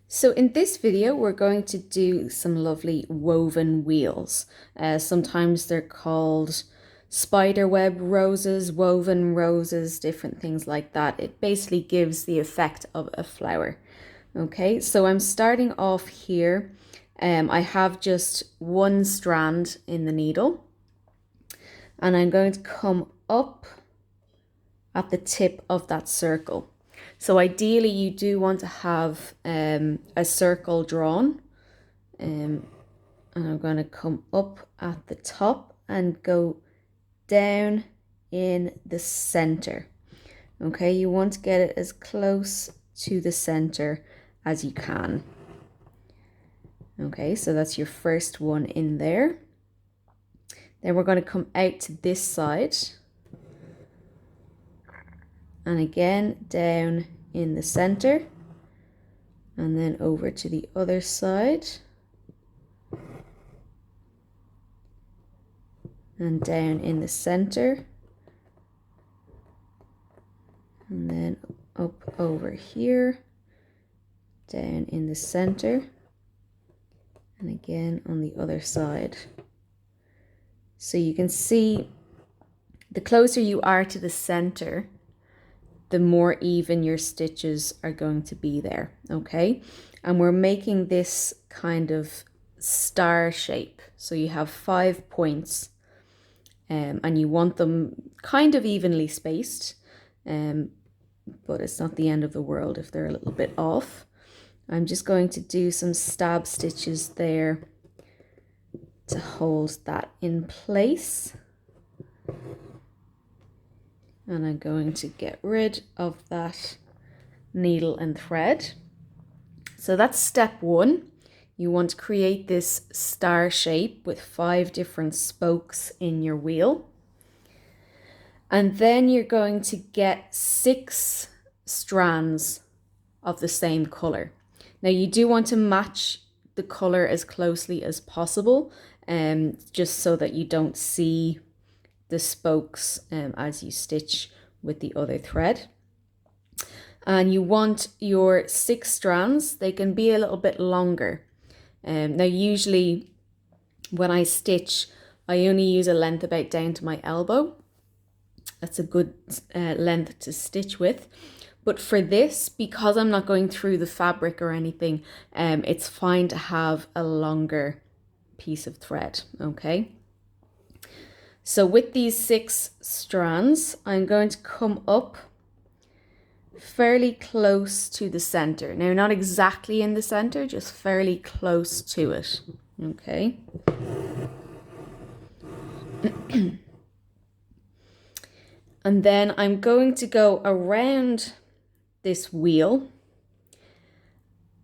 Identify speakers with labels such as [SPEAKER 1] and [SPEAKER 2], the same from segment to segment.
[SPEAKER 1] So in this video, we're going to do some lovely woven wheels. Sometimes they're called spiderweb roses, woven roses, different things like that. It basically gives the effect of a flower. Okay, so I'm starting off here. I have just one strand in the needle, and I'm going to come up at the tip of that circle. So ideally you do want to have a circle drawn, and I'm going to come up at the top and go down in the center. Okay, you want to get it as close to the center as you can. Okay, so that's your first one in there. Then we're going to come out to this side. And again, down in the center. And then over to the other side. And down in the center. And then up over here. Down in the center. And again on the other side. So you can see the closer you are to the center, the more even your stitches are going to be there, okay? And we're making this kind of star shape. So you have 5 points, and you want them kind of evenly spaced, but it's not the end of the world if they're a little bit off. I'm just going to do some stab stitches there to hold that in place. And I'm going to get rid of that needle and thread. So that's step one. You want to create this star shape with 5 different spokes in your wheel. And then you're going to get 6 strands of the same color. Now you do want to match the color as closely as possible, just so that you don't see the spokes as you stitch with the other thread. And you want your 6 strands, they can be a little bit longer. Now usually when I stitch, I only use a length about down to my elbow. That's a good length to stitch with. But for this, because I'm not going through the fabric or anything, it's fine to have a longer piece of thread, okay? So with these 6 strands, I'm going to come up fairly close to the center. Now, not exactly in the center, just fairly close to it, okay? And then I'm going to go around this wheel,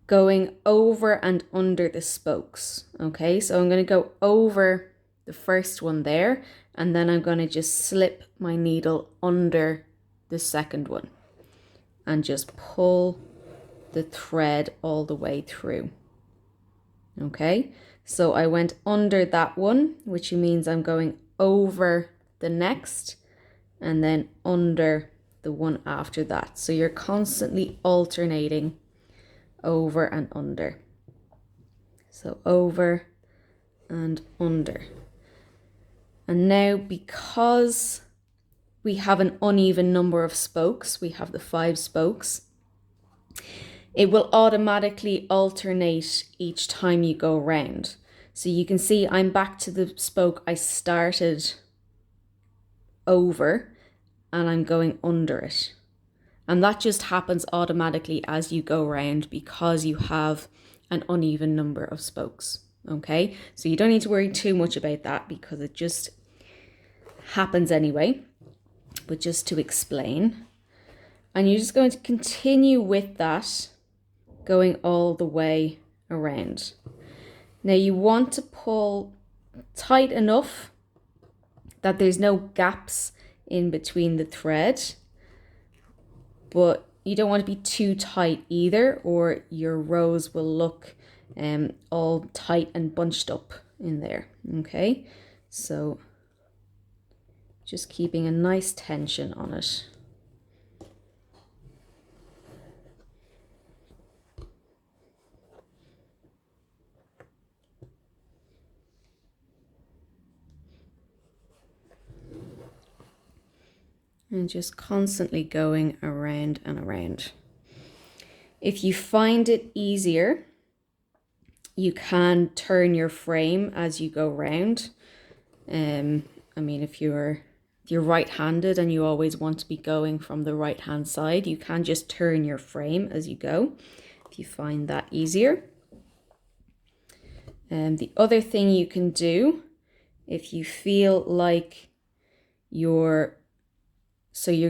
[SPEAKER 1] going over and under the spokes, okay? So I'm going to go over the first one there, and then I'm going to just slip my needle under the second one and just pull the thread all the way through. Okay, so I went under that one, which means I'm going over the next and then under the one after that. So you're constantly alternating over and under. So over and under. And now, because we have an uneven number of spokes, we have the 5 spokes, it will automatically alternate each time you go around. So you can see I'm back to the spoke I started over, and I'm going under it. And that just happens automatically as you go around because you have an uneven number of spokes. Okay, so you don't need to worry too much about that because it just happens anyway. But just to explain, and you're just going to continue with that, going all the way around. Now you want to pull tight enough that there's no gaps in between the thread, but you don't want to be too tight either, or your rows will look all tight and bunched up in there. Okay, so just keeping a nice tension on it. And just constantly going around and around. If you find it easier, you can turn your frame as you go round. I mean, if you're right-handed and you always want to be going from the right-hand side, you can just turn your frame as you go, if you find that easier. And the other thing you can do, if you feel like you're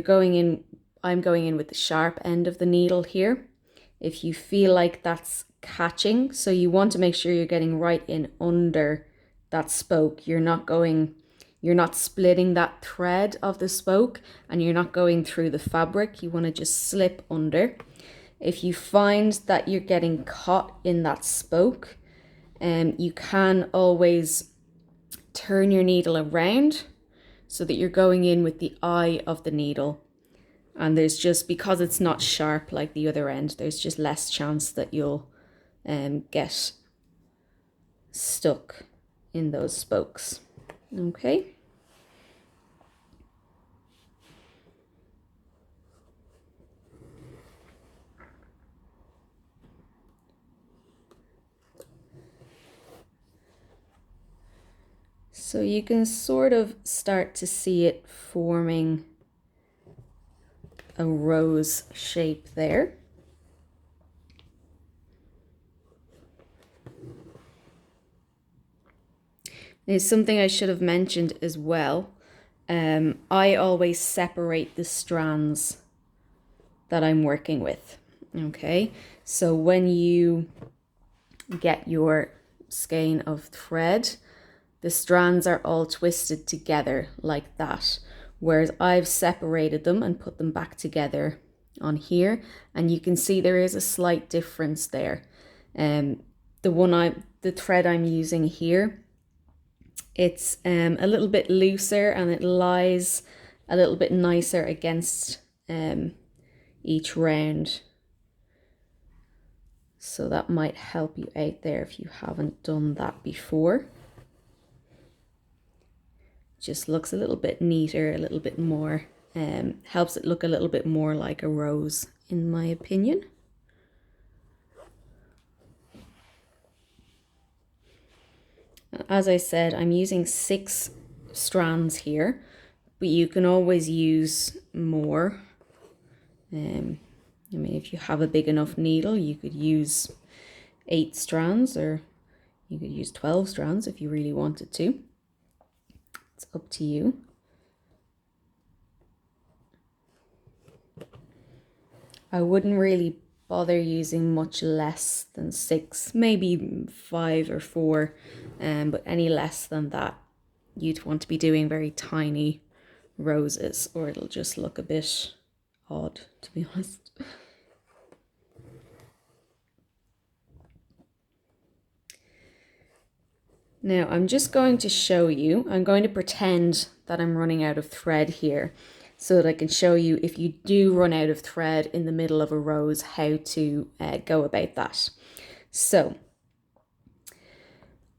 [SPEAKER 1] going in, I'm going in with the sharp end of the needle here. If you feel like that's catching, so you want to make sure you're getting right in under that spoke. You're not splitting that thread of the spoke, and you're not going through the fabric. You want to just slip under. If you find that you're getting caught in that spoke, you can always turn your needle around so that you're going in with the eye of the needle. And there's just, because it's not sharp like the other end, there's just less chance that you'll get stuck in those spokes. Okay. So you can sort of start to see it forming a rose shape there. There's something I should have mentioned as well. I always separate the strands that I'm working with. Okay, so when you get your skein of thread, the strands are all twisted together like that, whereas I've separated them and put them back together on here, and you can see there is a slight difference there. The thread I'm using here, it's a little bit looser and it lies a little bit nicer against each round. So that might help you out there if you haven't done that before. Just looks a little bit neater, a little bit more, helps it look a little bit more like a rose, in my opinion. As I said, I'm using 6 strands here, but you can always use more. I mean, if you have a big enough needle, you could use 8 strands, or you could use 12 strands if you really wanted to. It's up to you. I wouldn't really bother using much less than 6, maybe 5 or 4, but any less than that, you'd want to be doing very tiny roses, or it'll just look a bit odd, to be honest. Now I'm just going to show you, I'm going to pretend that I'm running out of thread here so that I can show you, if you do run out of thread in the middle of a rose, how to go about that. So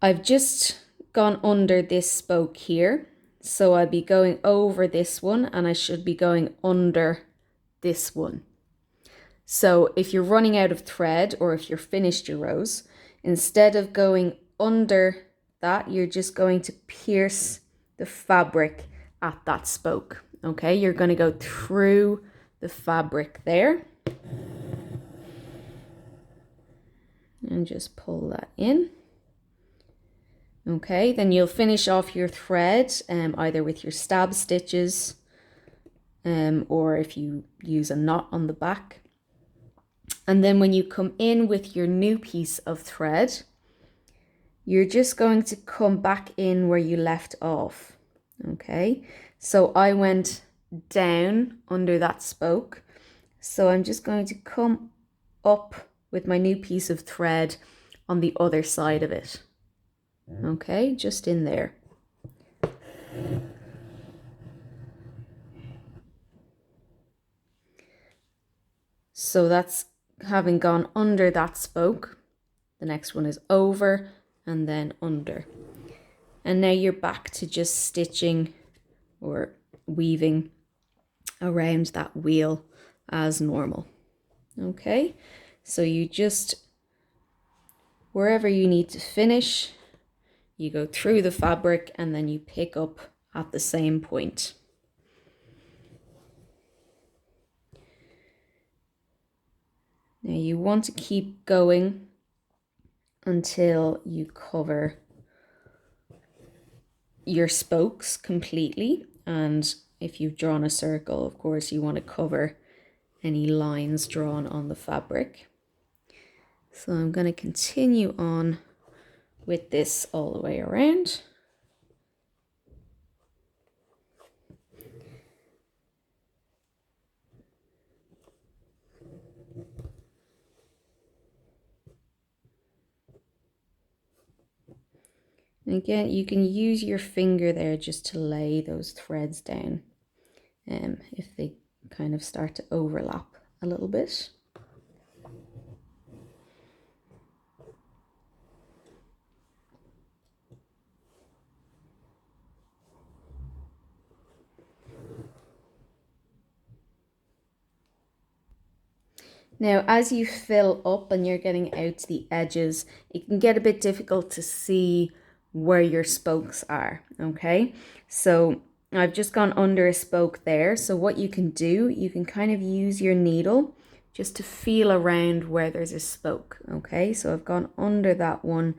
[SPEAKER 1] I've just gone under this spoke here, so I'll be going over this one and I should be going under this one. So if you're running out of thread, or if you're finished your rose, instead of going under that, you're just going to pierce the fabric at that spoke. Okay, you're going to go through the fabric there and just pull that in. Okay, then you'll finish off your thread either with your stab stitches or if you use a knot on the back. And then when you come in with your new piece of thread, you're just going to come back in where you left off. Okay, so I went down under that spoke, so I'm just going to come up with my new piece of thread on the other side of it. Okay, just in there. So that's having gone under that spoke. The next one is over and then under. And now you're back to just stitching or weaving around that wheel as normal. Okay, so you just, wherever you need to finish, you go through the fabric and then you pick up at the same point. Now you want to keep going until you cover your spokes completely, and if you've drawn a circle, of course you want to cover any lines drawn on the fabric. So I'm going to continue on with this all the way around. And again, you can use your finger there just to lay those threads down if they kind of start to overlap a little bit. Now, as you fill up and you're getting out to the edges, it can get a bit difficult to see where your spokes are, okay? So I've just gone under a spoke there. So what you can do, you can kind of use your needle just to feel around where there's a spoke, okay? So I've gone under that one.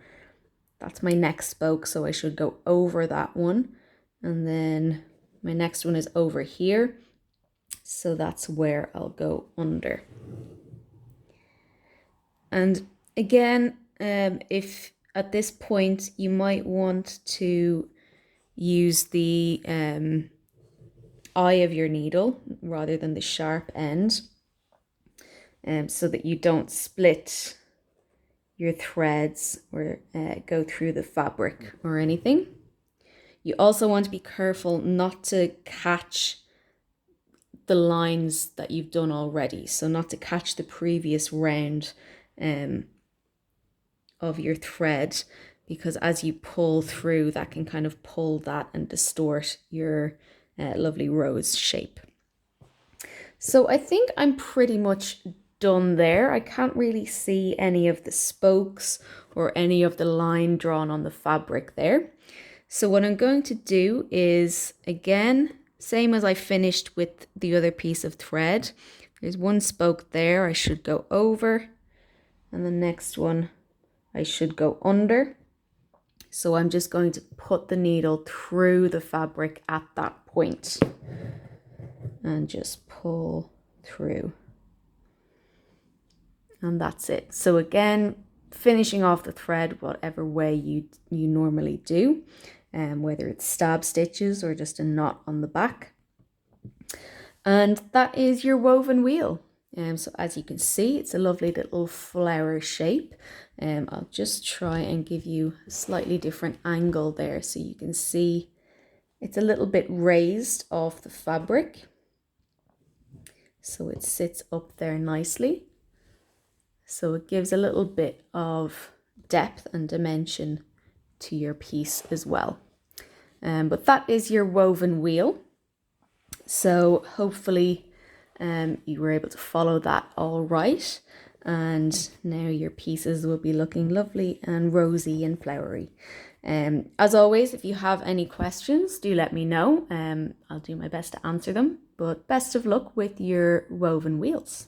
[SPEAKER 1] That's my next spoke, so I should go over that one. And then my next one is over here. So that's where I'll go under. And again, if at this point you might want to use the eye of your needle rather than the sharp end, so that you don't split your threads or go through the fabric or anything. You also want to be careful not to catch the lines that you've done already, so not to catch the previous round of your thread, because as you pull through, that can kind of pull that and distort your lovely rose shape. So I think I'm pretty much done there. I can't really see any of the spokes or any of the line drawn on the fabric there. So what I'm going to do is, again, same as I finished with the other piece of thread. There's one spoke there I should go over, and the next one I should go under. So I'm just going to put the needle through the fabric at that point and just pull through. And that's it. So again, finishing off the thread whatever way you normally do, whether it's stab stitches or just a knot on the back. And that is your woven wheel. So as you can see, it's a lovely little flower shape. I'll just try and give you a slightly different angle there so you can see it's a little bit raised off the fabric. So it sits up there nicely. So it gives a little bit of depth and dimension to your piece as well. But that is your woven wheel. So hopefully you were able to follow that all right. And now your pieces will be looking lovely and rosy and flowery. As always, if you have any questions, do let me know. I'll do my best to answer them. But best of luck with your woven wheels.